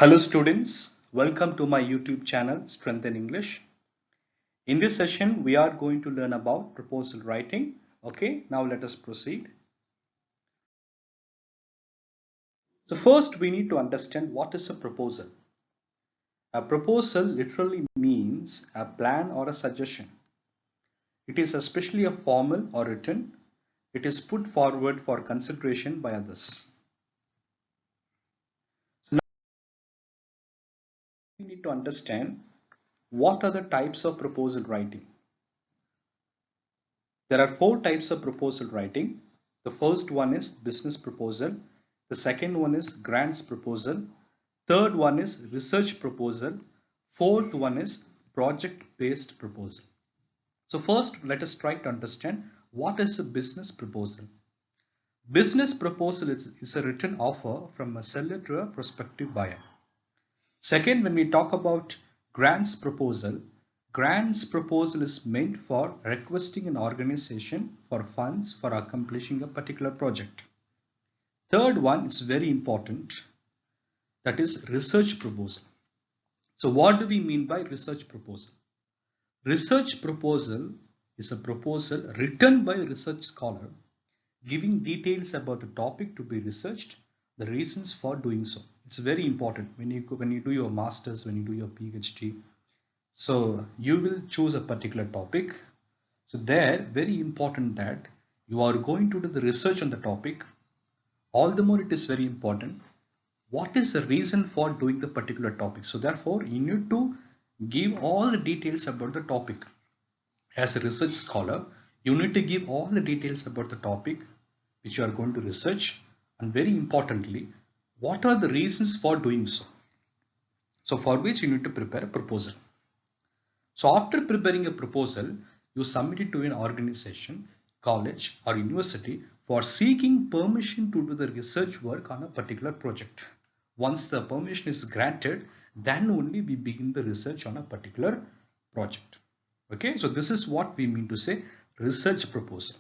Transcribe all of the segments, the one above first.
Hello students, welcome to my YouTube channel Strengthen English. In this session we are going to learn about proposal writing. Okay, now let us proceed. So first we need to understand what is a proposal. A proposal literally means a plan or a suggestion. It is especially a formal or written. It is put forward for consideration by others. So now we need to understand what are the types of proposal writing. There are four types of proposal writing. The first one is business proposal. The second one is grants proposal. Third one is research proposal. Fourth one is project based proposal. So first let us try to understand what is a business proposal. Business proposal is a written offer from a seller to a prospective buyer. Second, when we talk about grants proposal is meant for requesting an organization for funds for accomplishing a particular project. Third one is very important, that is research proposal. So what do we mean by research proposal? Research proposal is a proposal written by a research scholar giving details about the topic to be researched, the reasons for doing so. It's very important when you do your masters, when you do your PhD. So you will choose a particular topic. So there, very important that you are going to do the research on the topic. All the more it is very important. What is the reason for doing the particular topic? So therefore, you need to give all the details about the topic. As a research scholar, you need to give all the details about the topic which you are going to research, and very importantly, what are the reasons for doing so? So for which you need to prepare a proposal. So after preparing a proposal, you submit it to an organization, college or university for seeking permission to do the research work on a particular project. Once the permission is granted, then only we begin the research on a particular project. Okay, so this is what we mean to say research proposal.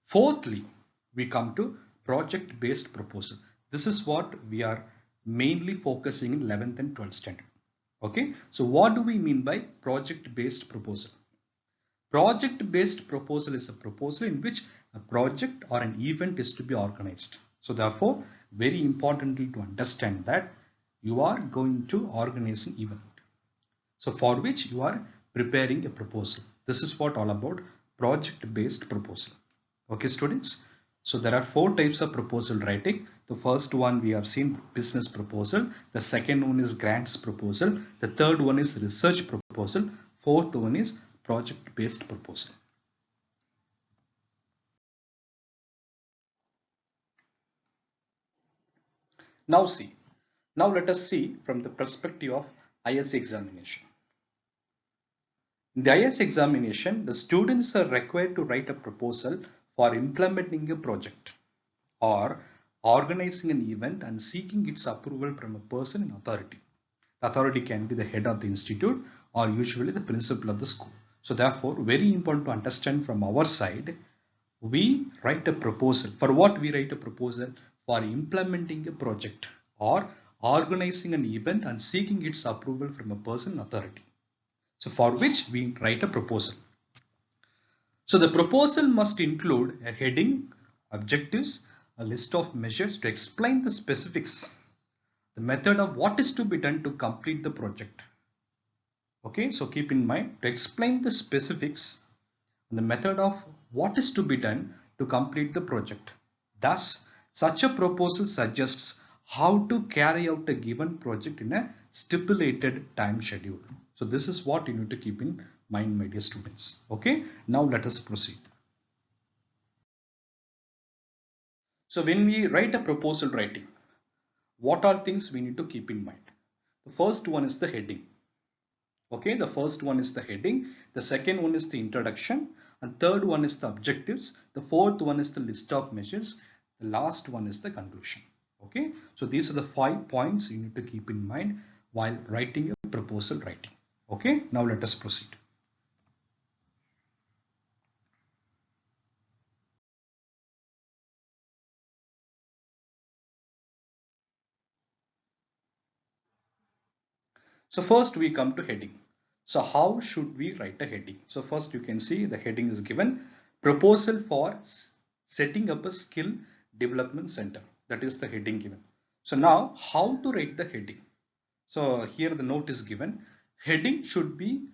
Fourthly, we come to project based proposal. This is what we are mainly focusing in 11th and 12th standard. Okay, so what do we mean by project based proposal? Project based proposal is a proposal in which a project or an event is to be organized. So therefore, very importantly to understand that you are going to organize an event. So for which you are preparing a proposal. This is what all about project based proposal. Okay students, so there are four types of proposal writing. The first one we have seen business proposal, the second one is grants proposal, the third one is research proposal, fourth one is project based proposal. Now let us see from the perspective of IS examination. In the IS examination, the students are required to write a proposal for implementing a project or organizing an event and seeking its approval from a person in authority. The authority can be the head of the institute or usually the principal of the school. So therefore, very important to understand from our side, we write a proposal. For what we write a proposal? For implementing a project or organizing an event and seeking its approval from a person in authority. So for which we write a proposal. So the proposal must include a heading, objectives, a list of measures to explain the specifics, the method of what is to be done to complete the project. Okay, so keep in mind to explain the specifics and the method of what is to be done to complete the project. Thus, such a proposal suggests how to carry out a given project in a stipulated time schedule. So this is what you need to keep in mind, my dear students. Okay, now let us proceed. So when we write a proposal writing, what are things we need to keep in mind? The first one is the heading. Okay, the first one is the heading, the second one is the introduction, and third one is the objectives, the fourth one is the list of measures, the last one is the conclusion. Okay, so these are the 5 points you need to keep in mind while writing a proposal writing. Okay, now let us proceed. So first we come to heading. So how should we write a heading? So first you can see the heading is given proposal for setting up a skill development center. That is the heading given. So now how to write the heading? So here the note is given. Heading should be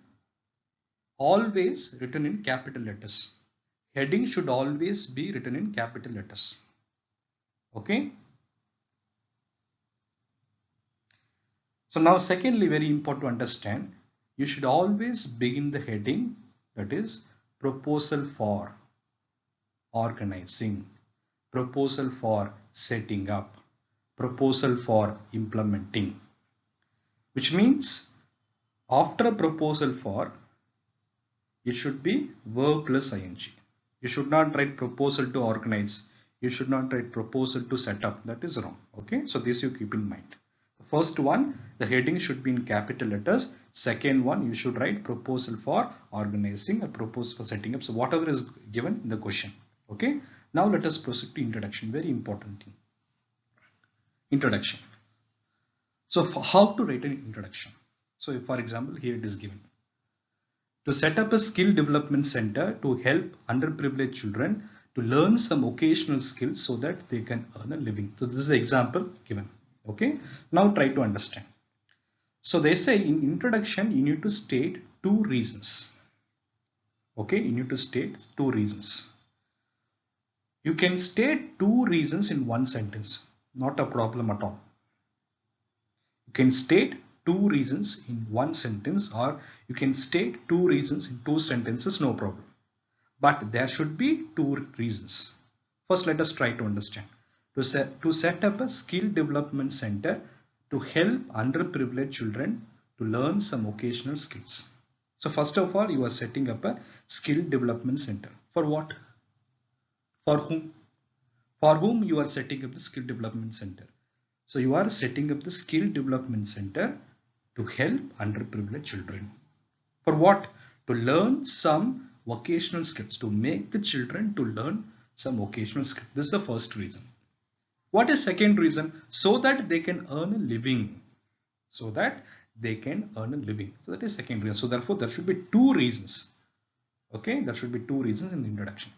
always written in capital letters. Heading should always be written in capital letters. Okay. So now secondly, very important to understand, you should always begin the heading, that is proposal for organizing, proposal for setting up, proposal for implementing, which means after a proposal for, it should be verb plus ing. You should not write proposal to organize. You should not write proposal to set up. That is wrong. Okay. So this you keep in mind. The first one, the heading should be in capital letters. Second one, you should write proposal for organizing, a proposal for setting up. So whatever is given in the question. Okay. Now let us proceed to introduction. Very important thing. Introduction. So for how to write an introduction? So for example, here it is given. To set up a skill development center to help underprivileged children to learn some occasional skills so that they can earn a living. So this is the example given. Okay. Now try to understand. So they say in introduction, you need to state two reasons. Okay. You need to state two reasons. You can state two reasons in one sentence. Not a problem at all. You can state two reasons in one sentence, or you can state two reasons in two sentences, no problem. But there should be two reasons. First, let us try to understand. To set up a skill development center to help underprivileged children to learn some occasional skills. So first of all, you are setting up a skill development center. For what? For whom? For whom you are setting up the skill development center? So you are setting up the skill development center to help underprivileged children. For what? To learn some vocational skills, to make the children to learn some vocational skills. This is the first reason. What is second reason? So that they can earn a living. So that they can earn a living. So that is second reason. So therefore there should be two reasons. Okay, there should be two reasons in the introduction.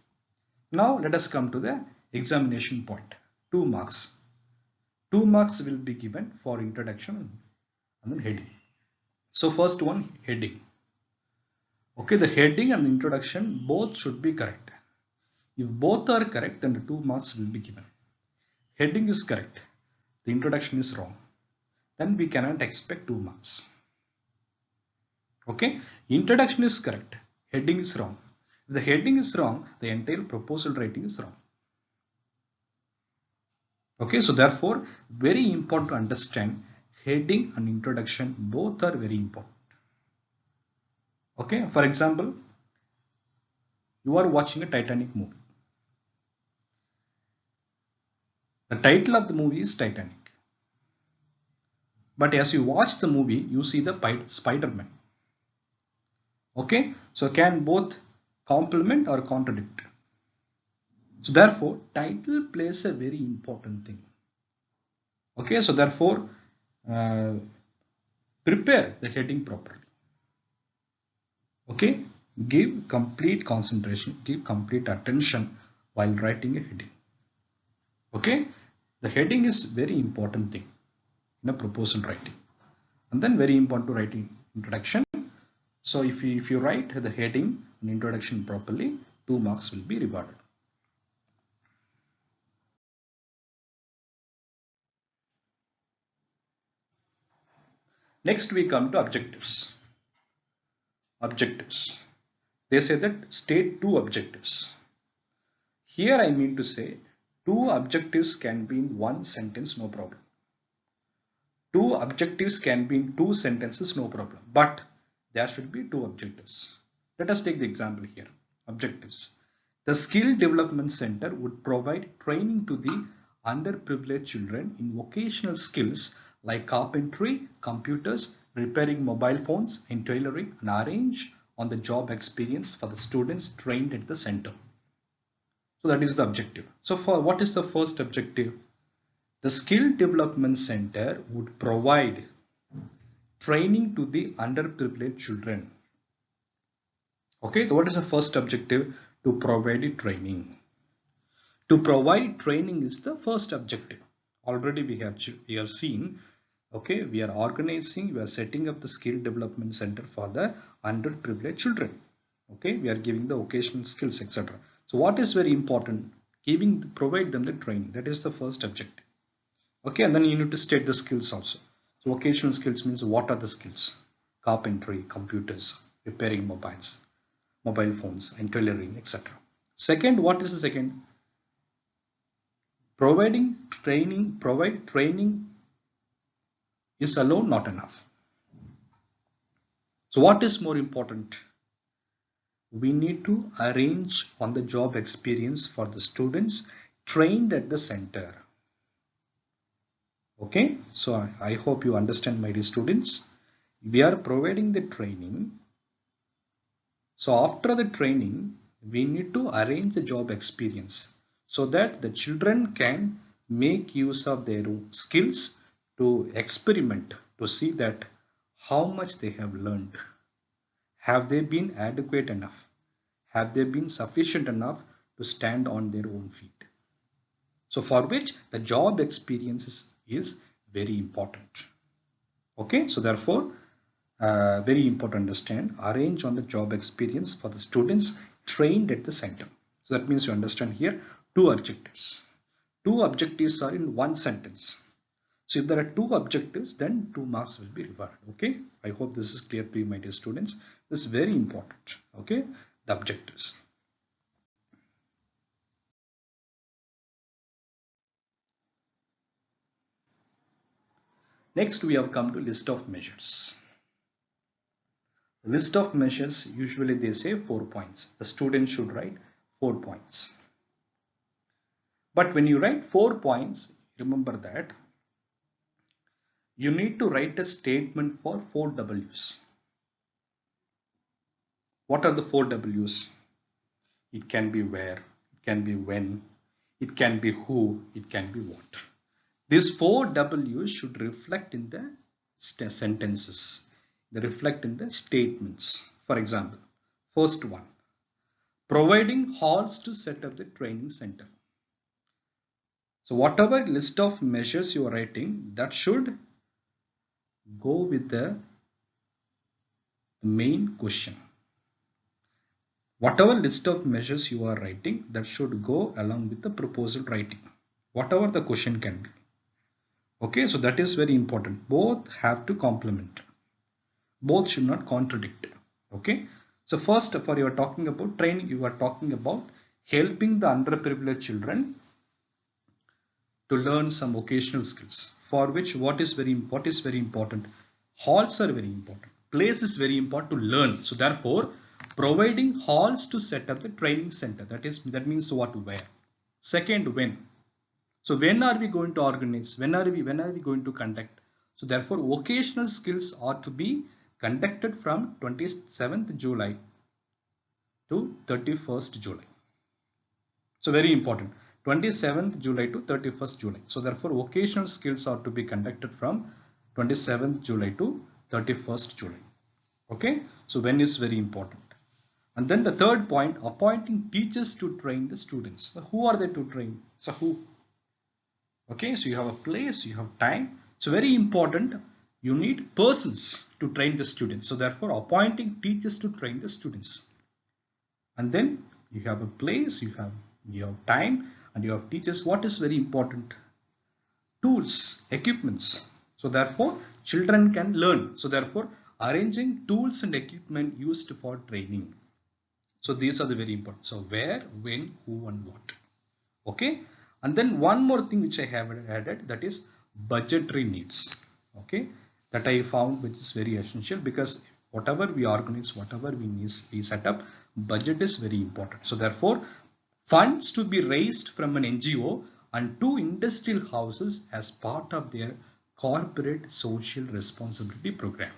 Now let us come to the examination point. 2 marks. 2 marks will be given for introduction and then heading. So first one, heading. Okay, the heading and the introduction both should be correct. If both are correct, then the 2 marks will be given. Heading is correct, the introduction is wrong, then we cannot expect 2 marks. Okay, introduction is correct, heading is wrong. If the heading is wrong, the entire proposal writing is wrong. Okay, so therefore very important to understand, heading and introduction both are very important. Okay, for example, you are watching a Titanic movie. The title of the movie is Titanic. But as you watch the movie, you see the Spider-Man. Okay, so can both complement or contradict? So therefore, title plays a very important thing. Okay, so therefore, prepare the heading properly. Okay, give complete concentration, give complete attention while writing a heading. Okay, the heading is very important thing in a proposal writing, and then very important to write introduction. So if you write the heading and introduction properly, 2 marks will be rewarded. Next we come to objectives. Objectives. They say that state 2 objectives. Here I mean to say 2 objectives can be in 1 sentence, no problem. 2 objectives can be in 2 sentences, no problem. But there should be 2 objectives. Let us take the example here. Objectives. The Skill Development Center would provide training to the underprivileged children in vocational skills like carpentry, computers, repairing mobile phones, and tailoring, and arrange on the job experience for the students trained at the center. So that is the objective. So for what is the first objective? The Skill Development Center would provide training to the underprivileged children. Okay, so what is the first objective? To provide training. To provide training is the first objective. Already we have seen. Okay, we are organizing, we are setting up the skill development center for the underprivileged children. Okay, we are giving the vocational skills, etc. So what is very important? Provide them the training. That is the first objective. Okay, and then you need to state the skills also. So vocational skills means what are the skills? Carpentry, computers, repairing mobiles, mobile phones, and tailoring, etc. Second, what is the second? Provide training is alone not enough. So what is more important? We need to arrange on the job experience for the students trained at the center. Okay, so I hope you understand, my dear students. We are providing the training. So after the training, we need to arrange the job experience so that the children can make use of their own skills to experiment, to see that how much they have learned. Have they been adequate enough? Have they been sufficient enough to stand on their own feet? So for which the job experience is very important. Okay, so therefore, very important to understand, arrange on the job experience for the students trained at the center. So that means you understand here two objectives. Two objectives are in one sentence. So if there are two objectives, then 2 marks will be rewarded. Okay, I hope this is clear to you, my dear students. This is very important. Okay, the objectives. Next, we have come to list of measures. List of measures, usually they say 4 points. The student should write 4 points. But when you write 4 points, remember that you need to write a statement for 4 W's. What are the 4 W's? It can be where, it can be when, it can be who, it can be what. These 4 W's should reflect in the sentences. They reflect in the statements. For example, first one, providing halls to set up the training center. So whatever list of measures you are writing, that should go with the main question. Whatever list of measures you are writing, that should go along with the proposal writing, whatever the question can be. Okay, so that is very important. Both have to complement. Both should not contradict. Okay, so first, for you are talking about training, you are talking about helping the underprivileged children to learn some vocational skills, for which what is very important? Halls are very important. Place is very important to learn. So therefore, providing halls to set up the training center. That means what, where. Second, when. So when are we going to organize? When are we going to conduct? So therefore, vocational skills are to be conducted from 27th July to 31st July. So very important. 27th July to 31st July. So therefore, vocational skills are to be conducted from 27th July to 31st July. Okay. So when is very important. And then the third point, appointing teachers to train the students. So who are they to train? So who? Okay. So you have a place, you have time. So very important. You need persons to train the students. So therefore, appointing teachers to train the students. And then you have a place, you have time, and you have teachers. What is very important? Tools, equipments. So therefore, children can learn. So therefore, arranging tools and equipment used for training. So these are the very important. So where, when, who, and what. Okay. And then one more thing which I have added, that is budgetary needs. Okay. That I found which is very essential, because whatever we organize, whatever we set up, budget is very important. So therefore, funds to be raised from an NGO and 2 industrial houses as part of their corporate social responsibility program.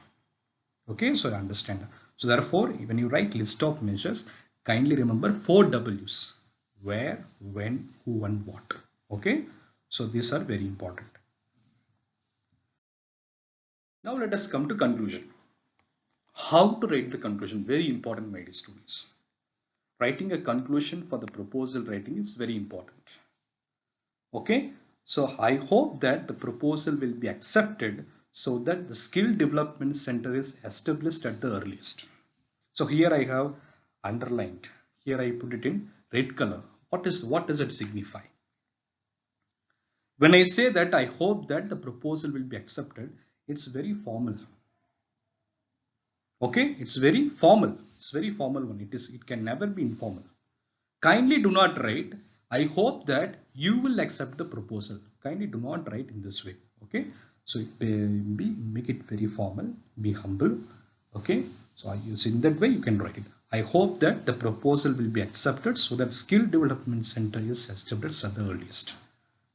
Okay, so I understand that. So therefore, when you write list of measures, kindly remember 4 W's: where, when, who, and what. Okay, so these are very important. Now let us come to conclusion. How to write the conclusion? Very important, my dear students. Writing a conclusion for the proposal writing is very important. Okay, so I hope that the proposal will be accepted so that the skill development center is established at the earliest. So here I have underlined, here I put it in red color. What does it signify? When I say that I hope that the proposal will be accepted, it's very formal. Okay, it's very formal. It's very formal one. It can never be informal. Kindly do not write, I hope that you will accept the proposal. Kindly do not write in this way. Okay, so make it very formal, be humble. Okay, so I use in that way you can write it. I hope that the proposal will be accepted so that skill development center is established at the earliest.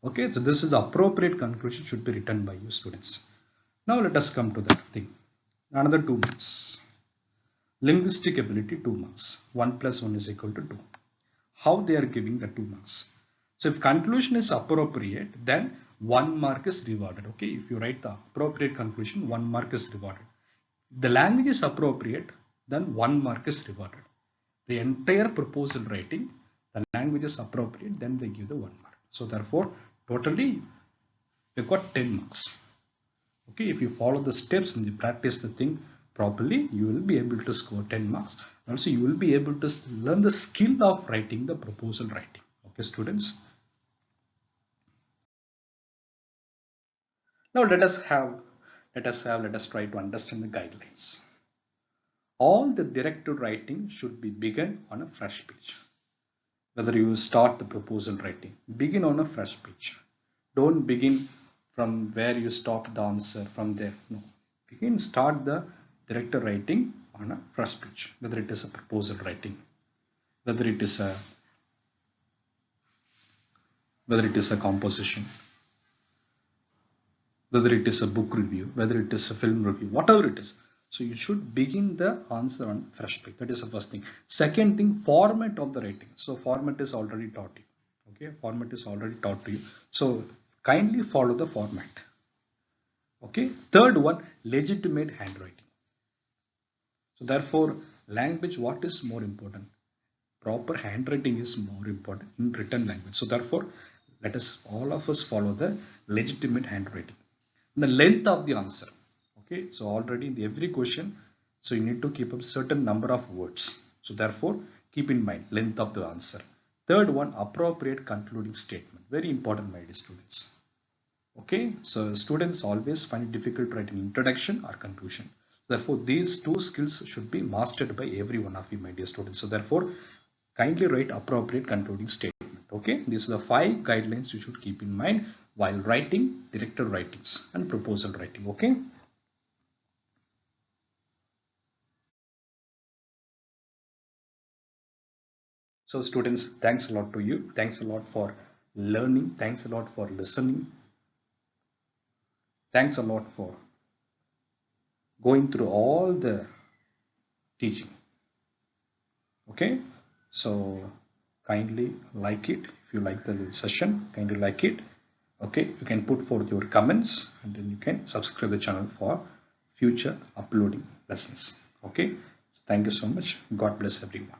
Okay, so this is the appropriate conclusion should be written by you students. Now let us come to that thing. Another 2 marks. Linguistic ability 2 marks. 1 plus 1 is equal to 2. How they are giving the 2 marks? So if conclusion is appropriate, then 1 mark is rewarded. Okay, if you write the appropriate conclusion, 1 mark is rewarded. If the language is appropriate, then 1 mark is rewarded. The entire proposal writing, the language is appropriate, then they give the 1 mark. So therefore, totally you got 10 marks. Okay, if you follow the steps and you practice the thing properly, you will be able to score 10 marks. Also, you will be able to learn the skill of writing the proposal writing. Okay, students. Now let us try to understand the guidelines. All the directed writing should be begun on a fresh page. Whether you start the proposal writing, begin on a fresh page. Don't begin from where you stop the answer from there. No, start the directed writing on a fresh page. Whether it is a proposal writing, whether it is a composition, whether it is a book review, whether it is a film review, whatever it is. So you should begin the answer on fresh page. That is the first thing. Second thing, format of the writing. So format is already taught you. Okay, format is already taught to you. So kindly follow the format. Okay. Third one, legitimate handwriting. So therefore, language, what is more important? Proper handwriting is more important in written language. So therefore, let us all of us follow the legitimate handwriting. The length of the answer. Okay, so already in every question, so you need to keep a certain number of words. So therefore, keep in mind length of the answer. Third one, appropriate concluding statement. Very important, my dear students. Okay, so students always find it difficult writing introduction or conclusion. Therefore, these 2 skills should be mastered by every one of you, my dear students. So therefore, kindly write appropriate concluding statement. Okay, these are the 5 guidelines you should keep in mind while writing directed writings and proposal writing. Okay. So students, thanks a lot to you. Thanks a lot for learning. Thanks a lot for listening. Thanks a lot for going through all the teaching. Okay, so kindly like it. If you like the session, kindly like it. Okay, you can put forth your comments and then you can subscribe the channel for future uploading lessons. Okay, thank you so much. God bless everyone.